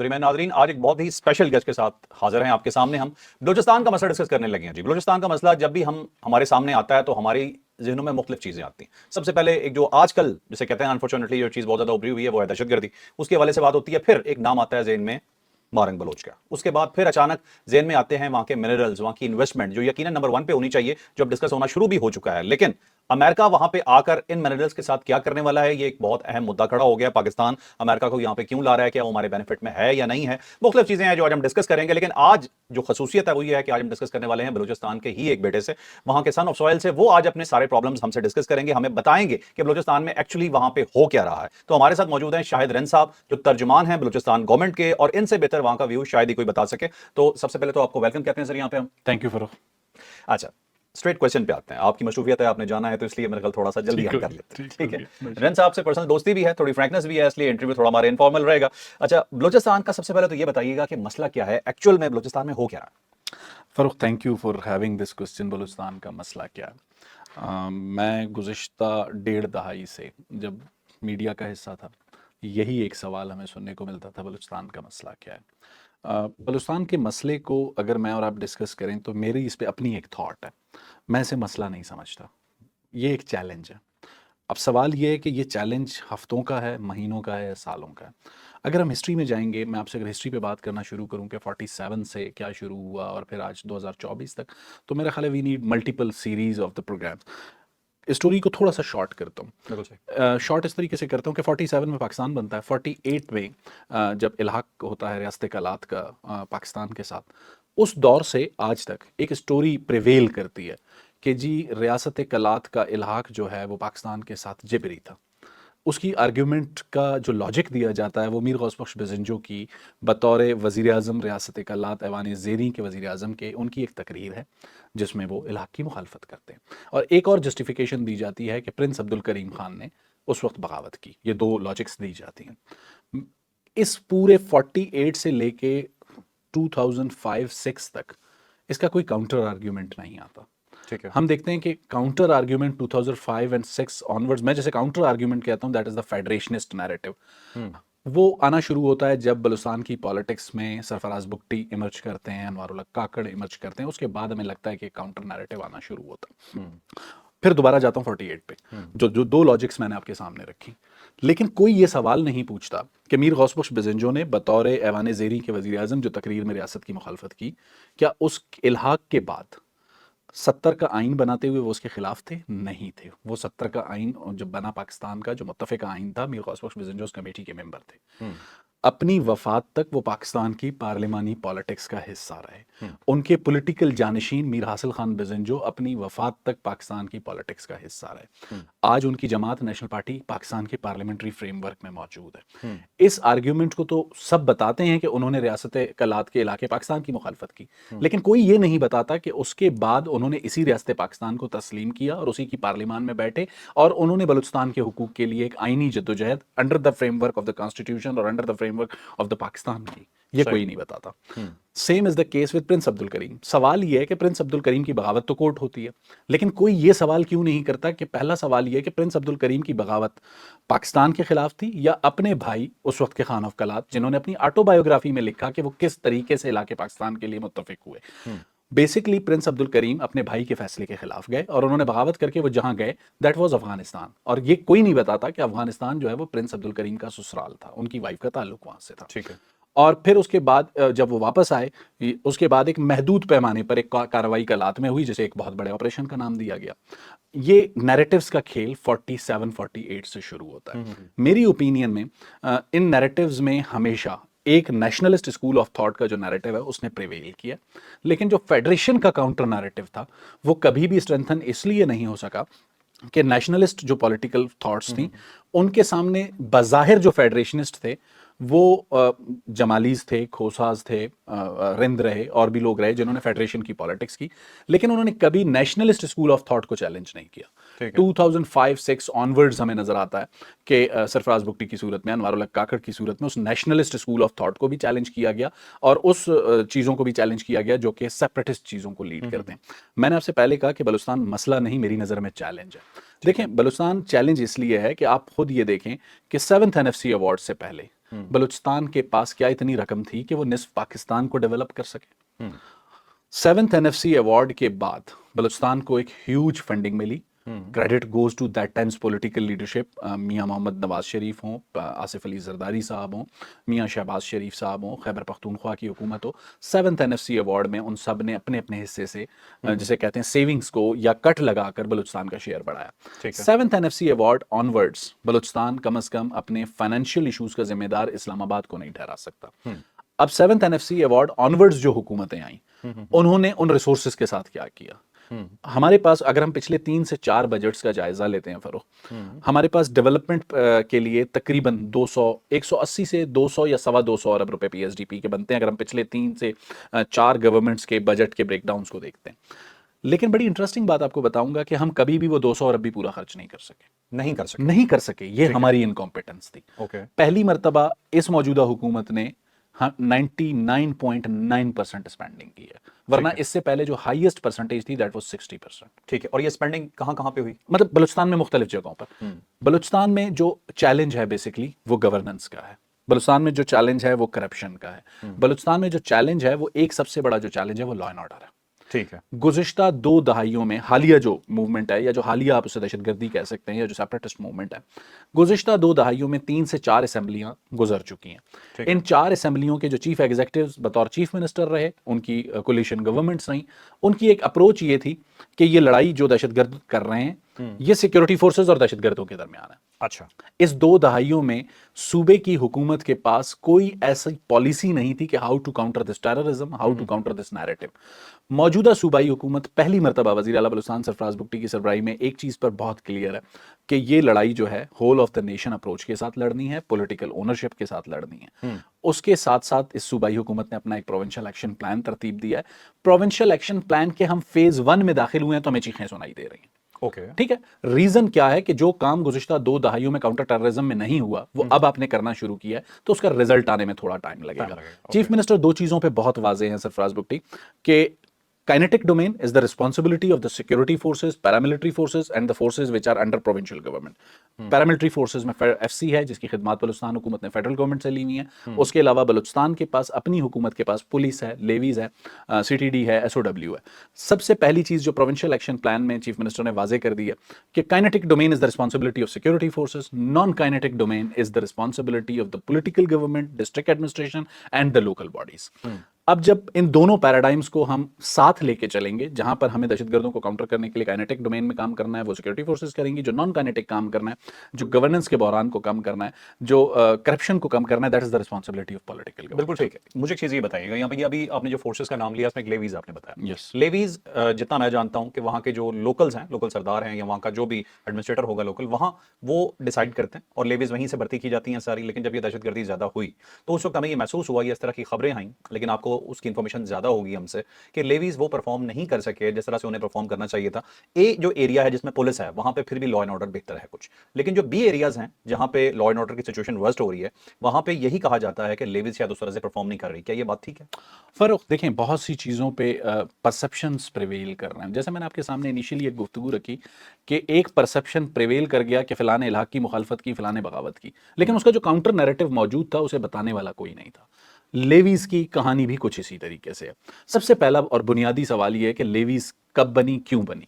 मैं नाजरीन आज एक बहुत ही स्पेशल गेस्ट के साथ हाजिर हैं आपके सामने। हम बलूचिस्तान का मसला डिस्कस करने लगे हैं जी। बलूचिस्तान का मसला जब भी हमारे सामने आता है तो हमारी जहनों में मुख्तलिफ चीज़ें आती हैं। सबसे पहले एक जो आजकल जिसे कहते हैं अनफॉर्चुनेटली जो चीज़ बहुत ज़्यादा उभरी हुई है वो है दहशतगर्दी। उसके हवाले से बात होती है। फिर एक नाम आता है जहन में मारंग बलोच का। उसके बाद फिर अचानक जेन में आते हैं वहां के मिनरल्स, वहां की इन्वेस्टमेंट जो यकीनन नंबर 1 पे होनी चाहिए, जो अब डिस्कस होना शुरू भी हो चुका है। लेकिन अमेरिका वहां पे आकर इन मिनरल्स के साथ क्या करने वाला है, ये एक बहुत अहम मुद्दा खड़ा हो गया। पाकिस्तान अमेरिका को यहां पे क्यों ला रहा है, क्या वो हमारे बेनिफिट में है या नहीं है, मुख्तलिफ चीजें हैं जो आज हम डिस्कस करेंगे। लेकिन आज जो खसूसियत है वो ये है कि आज हम डिस्कस करने वाले हैं बलूचिस्तान के ही एक बेटे से, वहां के सन ऑफ सॉइल से। वो आज अपने सारे प्रॉब्लम्स हमसे डिस्कस करेंगे, हमें बताएंगे कि बलूचिस्तान में एक्चुअली वहां पे हो क्या रहा है। तो हमारे साथ मौजूद हैं शाहिद रन साहब, जो तर्जुमान हैं बलूचिस्तान गवर्नमेंट के, और इनसे बेहतर वहां का व्यू शायद ही कोई बता सके। तो सबसे पहले तो आपको वेलकम कहते हैं सर यहाँ पे हम। Thank you Farrukh. अच्छा, स्ट्रेट क्वेश्चन पे आते हैं। आपकी मशरूफियत है, आपने जाना है, तो इसलिए मेरे ख्याल थोड़ा सा जल्दी हम कर लेते हैं, ठीक है। रन साहब से पर्सनल दोस्ती भी है, थोड़ी फ्रैंकनेस भी है, इसलिए इंटरव्यू थोड़ा हमारे इनफॉर्मल रहेगा। अच्छा, बलूचिस्तान का सबसे पहले तो ये बताइएगा कि मसला क्या है एक्चुअल में, बलूचिस्तान में हो क्या रहा है। Farrukh, thank you for having this question. Balochistan का मसला क्या है? मैं गुज़िश्ता 1.5 दहाई से जब मीडिया का हिस्सा था, यही एक सवाल हमें सुनने को मिलता था, बलूचिस्तान का मसला क्या है। बलूचिस्तान के मसले को अगर मैं और आप डिस्कस करें तो मेरी इस पे अपनी एक थॉट है। मैं इसे मसला नहीं समझता, ये एक चैलेंज है। अब सवाल ये है कि ये चैलेंज हफ्तों का है, महीनों का है या सालों का है। अगर हम हिस्ट्री में जाएंगे, मैं आपसे अगर हिस्ट्री पे बात करना शुरू करूं कि 47 से क्या शुरू हुआ और फिर आज 2024 तक, तो मेरा ख्याल है we need multiple series of the programmes. Story को थोड़ा सा शॉर्ट करता हूँ। शॉर्ट इस तरीके से करता हूँ कि 47 में पाकिस्तान बनता है। 48 में जब इल्हाक होता है रियासत कलात का पाकिस्तान के साथ, उस दौर से आज तक एक स्टोरी प्रिवेल करती है कि जी रियासत कलात का इल्हाक जो है वो पाकिस्तान के साथ जबरी था। उसकी आर्ग्यूमेंट का जो लॉजिक दिया जाता है वो मीर गौस बख्श बेज़ंजो की बतौर वज़ीर आज़म रियासत कलात ऐवान ज़ेरी के वज़ीर आज़म के उनकी एक तकरीर है जिसमें वो इल्हाक की मुखालफत करते हैं। और एक और जस्टिफिकेशन दी जाती है कि प्रिंस अब्दुल करीम खान ने उस वक्त बगावत की। ये दो लॉजिक्स दी जाती हैं। इस पूरे 48 से लेके 2005-6 तक इसका कोई काउंटर आर्ग्यूमेंट नहीं आता। ठीक है, हम देखते हैं कि काउंटर आर्ग्यूमेंट 2005 एंड 6 ऑनवर्ड्स, मैं जैसे काउंटर आर्ग्यूमेंट कहता हूं, दैट इज द फेडरेशनिस्ट नैरेटिव, वो आना शुरू होता है जब बलूचिस्तान की पॉलिटिक्स में सरफराज बुगटी इमर्ज करते हैं, अनवारुल्लाह काकड़ इमर्ज करते हैं। उसके बाद हमें लगता है कि काउंटर नैरेटिव आना शुरू होता है। फिर दोबारा जाता हूँ 48 पे, जो दो लॉजिक्स मैंने आपके सामने रखी। लेकिन कोई ये सवाल नहीं पूछता कि मीर गौस बख्श बेज़ंजो ने बतौर ऐवान ज़ेरी के वज़ीर आज़म जो तकरीर में रियासत की मुखालफत की, क्या उस इल्हाक के बाद 70 का आइन बनाते हुए वो उसके खिलाफ थे? नहीं थे। वो 70 का आइन जब बना पाकिस्तान का, जो मुत्तफ़िक़ा आइन था, मीर गौस बख्श बेज़ंजो उस कमेटी के मेंबर थे। अपनी वफात तक वो पाकिस्तान की पार्लिमानी पॉलिटिक्स का हिस्सा रहे। उनके पॉलिटिकल जानशीन मीर हासिल खान बेज़ंजो अपनी वफात तक पाकिस्तान की पॉलिटिक्स का हिस्सा रहे। आज उनकी जमात नेशनल पार्टी पाकिस्तान के पार्लियामेंट्री फ्रेमवर्क में मौजूद है। इस आर्ग्यूमेंट को तो सब बताते हैं कि उन्होंने रियासत कलात के इलाके पाकिस्तान की मुखालफत की, लेकिन कोई ये नहीं बताता कि उसके बाद उन्होंने इसी रियासत पाकिस्तान को तस्लीम किया और उसी की पार्लियामान में बैठे और उन्होंने बलूचिस्तान के हुकूक के लिए एक आईनी जद्दोजहद under the framework of the constitution और under the framework of the Pakistan की, ये कोई नहीं बताता। Same is the case with prince Abdul Karim. सवाल ये है कि प्रिंस अब्दुल करीम की बगावत तो कोर्ट होती है, लेकिन कोई ये सवाल क्यों नहीं करता कि पहला सवाल ये है कि प्रिंस अब्दुल करीम की बगावत पाकिस्तान के खिलाफ थी या अपने भाई उस वक्त के खान ऑफ कलात, जिन्होंने अपनी ऑटोबायोग्राफी में लिखा कि वो किस तरीके से इलाके पाकिस्तान के लिए मुत्तफिक हुए। बेसिकली प्रिंस अब्दुल करीम अपने भाई के फैसले के खिलाफ गए और उन्होंने बगावत करके वो जहां गए दैट वाज अफगानिस्तान। और ये कोई नहीं बताता कि अफगानिस्तान जो है वो प्रिंस अब्दुल करीम का ससुराल था, उनकी वाइफ का ताल्लुक वहां से था। ठीक है। और फिर उसके बाद जब वो वापस आए, उसके बाद एक महदूद पैमाने पर एक कार्रवाई कलात में हुई, जिसे एक बहुत बड़े ऑपरेशन का नाम दिया गया। ये नैरेटिव्स का खेल 47-48 से शुरू होता है। मेरी ओपिनियन में इन नैरेटिव्स में हमेशा एक नेशनलिस्ट स्कूल ऑफ थॉट का जो नैरेटिव है उसने प्रिवेल किया, लेकिन जो फेडरेशन का काउंटर नैरेटिव था वो कभी भी स्ट्रेंथन इसलिए नहीं हो सका कि नेशनलिस्ट जो पॉलिटिकल थॉट्स थी उनके सामने बज़ाहिर जो फेडरेशनिस्ट थे वो जमालीज थे, खोसाज थे, रिंद रहे और भी लोग रहे जिन्होंने फेडरेशन की पॉलिटिक्स की, लेकिन उन्होंने कभी नेशनलिस्ट स्कूल ऑफ थॉट को चैलेंज नहीं किया। 2005-6 ऑनवर्ड्स हमें नजर आता है कि सरफराज बुगटी की सूरत में, अनवारुल्लाह काकड़ की सूरत में उस नेशनलिस्ट स्कूल ऑफ थॉट को भी चैलेंज किया गया और उस चीज़ों को भी चैलेंज किया गया जो कि सेपरेटिस्ट चीज़ों को लीड करते हैं। मैंने आपसे पहले कहा कि बलूचिस्तान मसला नहीं, मेरी नज़र में चैलेंज है। देखें, बलूचिस्तान चैलेंज इसलिए है कि आप खुद ये देखें कि 7th NFC अवार्ड से पहले بلوچستان کے پاس کیا اتنی رقم تھی کہ وہ نصف پاکستان کو ڈیولپ کر سکے؟ 7th NFC ایوارڈ کے بعد بلوچستان کو ایک ہیوج فنڈنگ ملی. Credit goes to that times political leadership. Mian Muhammad Nawaz Sharif ہوں, آصف علی زرداری صاحب ہوں, میاں شہباز شریف صاحب ہوں, خیبر پختونخوا کی حکومت ہو, 7th NFC ایوارڈ میں ان سب نے اپنے اپنے حصے سے جسے کہتے ہیں سیونگز کو یا کٹ لگا کر بلوچستان کا شیئر بڑھایا. 7th NFC award onwards Balochistan کم از کم اپنے فائنینشیل ایشوز کا ذمہ دار اسلام آباد کو نہیں ٹھہرا سکتا. اب 7th NFC ایوارڈ آنورڈز جو حکومتیں آئیں انہوں نے ان ریسورسز کے ساتھ کیا کیا. ہمارے پاس اگر ہم پچھلے 3 سے 4 بجٹس کا جائزہ لیتے ہیں فروخ, ہمارے پاس ڈیولپمنٹ کے لیے تقریباً 180 سے 200 یا 225 ارب روپے PSDP کے بنتے ہیں اگر ہم پچھلے 3 سے 4 گورنمنٹس کے بجٹ کے بریک ڈاؤنس کو دیکھتے ہیں. لیکن بڑی انٹرسٹنگ بات آپ کو بتاؤں گا کہ ہم کبھی بھی وہ 200 ارب بھی پورا خرچ نہیں کر سکے. یہ ہماری انکمپیٹنس تھی. پہلی مرتبہ اس موجودہ حکومت نے 99.9% اسپینڈنگ کی ہے, ورنہ اس سے پہلے جو ہائیسٹ پرسنٹیج تھی دیٹ واز 60%. ٹھیک ہے, اور یہ اسپینڈنگ کہاں کہاں پہ ہوئی؟ مطلب بلوچستان میں مختلف جگہوں پر. بلوچستان میں جو چیلنج ہے بیسکلی وہ گورننس کا ہے. بلوچستان میں جو چیلنج ہے وہ کرپشن کا ہے. بلوچستان میں جو چیلنج ہے وہ ایک سب سے بڑا جو چیلنج ہے وہ لا اینڈ آرڈر ہے. ٹھیک ہے. گزشتہ 2 دہائیوں میں حالیہ جو موومنٹ ہے یا جو حالیہ آپ اسے دہشت گردی کہہ سکتے ہیں یا جو سیپریٹسٹ موومنٹ ہے, گزشتہ 2 دہائیوں میں 3 سے 4 اسمبلیاں گزر چکی ہیں. ان 4 اسمبلیوں کے جو چیف ایگزیکٹیوز بطور چیف منسٹر رہے, ان کی کولیشن گورنمنٹس رہیں, ان کی ایک اپروچ یہ تھی کہ یہ لڑائی جو دہشت گرد کر رہے ہیں یہ سیکورٹی فورسز اور دہشت گردوں کے درمیان ہے. اچھا, اس 2 دہائیوں میں صوبے کی حکومت کے پاس کوئی ایسی پالیسی نہیں تھی کہ how to counter this terrorism, how to counter this narrative. موجودہ صوبائی حکومت پہلی مرتبہ وزیر اعلیٰ بلوچستان سرفراز بگٹی کی سربراہی میں ایک چیز پر بہت کلیئر ہے کہ یہ لڑائی جو ہے whole of the nation approach کے ساتھ لڑنی ہے, پولیٹیکل اونرشپ کے ساتھ لڑنی ہے. اس کے ساتھ ساتھ اس صوبائی حکومت نے اپنا ایک پروونشل ایکشن پلان ترتیب دیا ہے. پروونشل ایکشن پلان کے ہم فیز 1 میں داخل ہوئے ہیں تو ہمیں چیخیں سنائی دے رہی ہیں. ٹھیک ہے, ریزن کیا ہے کہ جو کام گزشتہ 2 دہائیوں میں کاؤنٹر ٹیررزم میں نہیں ہوا وہ اب آپ نے کرنا شروع کیا ہے, تو اس کا رزلٹ آنے میں تھوڑا ٹائم لگے گا. چیف منسٹر 2 چیزوں پہ بہت واضح ہیں سرفراز بگٹی کہ kinetic domain is the responsibility of the security forces, paramilitary forces and the forces which are under provincial government. paramilitary forces میں FC ہے جس کی خدمات بلوچستان حکومت نے فیڈرل گورنمنٹ سے لی ہوئی ہیں. اس کے علاوہ بلوچستان کے پاس اپنی حکومت کے پاس پولیس ہے, لیویز ہے, CTD ہے, SOW ہے. سب سے پہلی چیز جو پروونشل ایکشن پلان میں چیف منسٹر نے واضح کر دی ہے کہ kinetic domain is the responsibility of security forces, non-kinetic domain is the responsibility of the political government, district administration and the local bodies. اب جب ان دونوں پیراڈائمز کو ہم ساتھ لے کے چلیں گے, جہاں پر ہمیں دہشت گردوں کو کاؤنٹر کرنے کے لیے کائنیٹک ڈومین میں کام کرنا ہے وہ سیکورٹی فورسز کریں گی, جو نان کائنیٹک کام کرنا ہے, جو گورننس کے بحران کو کم کرنا ہے, جو کرپشن کو کم کرنا ہے, that is the responsibility of political government. بالکل ٹھیک ہے. مجھے ایک چیز یہ بتائیے گا, یہاں پہ ابھی آپ نے جو فورسز کا نام لیا اس میں ایک لیویز آپ نے بتایا. یس, لیویز جتنا میں جانتا ہوں کہ وہاں کے جو لوکلز ہیں, لوکل سردار ہیں یا وہاں کا جو بھی ایڈمنسٹریٹر ہوگا لوکل, وہاں وہ ڈیسائیڈ کرتے ہیں اور لیویز وہیں سے بھرتی کی جاتی ہیں ساری. لیکن جب یہ دہشت گردی زیادہ ہوئی تو اس وقت ہمیں یہ محسوس ہوا, یہ اس طرح کی خبریں آئیں, لیکن آپ کو اس کی انفارمیشن زیادہ ہوگی ہم سے, کہ لیویز وہ پرفارم نہیں کر سکے جس طرح سے انہیں پرفارم کرنا چاہیے تھا. جو ایریا ہے جس میں پولیس ہے وہاں پہ پھر بھی لا اینڈ آرڈر بہتر ہے کچھ, لیکن جو بی ایریاز ہیں جہاں پہ لا اینڈ آرڈر کی سچویشن ورسٹ ہو رہی ہے وہاں پہ یہی کہا جاتا ہے کہ لیویز شاید اس طرح سے پرفارم نہیں کر رہی. کیا یہ بات ٹھیک ہے؟ فروخ دیکھیں, بہت سی چیزوں پہ پرسپشنز پریویل کر رہے ہیں. جیسے میں نے آپ کے سامنے انیشیلی ایک گفتگو رکھی کہ ایک پرسپشن پریویل کر گیا کہ فلاں الحاق کی مخالفت کی, فلاں بغاوت کی, لیکن اس کا جو کاؤنٹر نیریٹو موجود تھا اسے بتانے والا کوئی نہیں تھا. لیویز کی کہانی بھی کچھ اسی طریقے سے ہے. سب سے پہلا اور بنیادی سوال یہ ہے کہ لیویز کب بنی, کیوں بنی.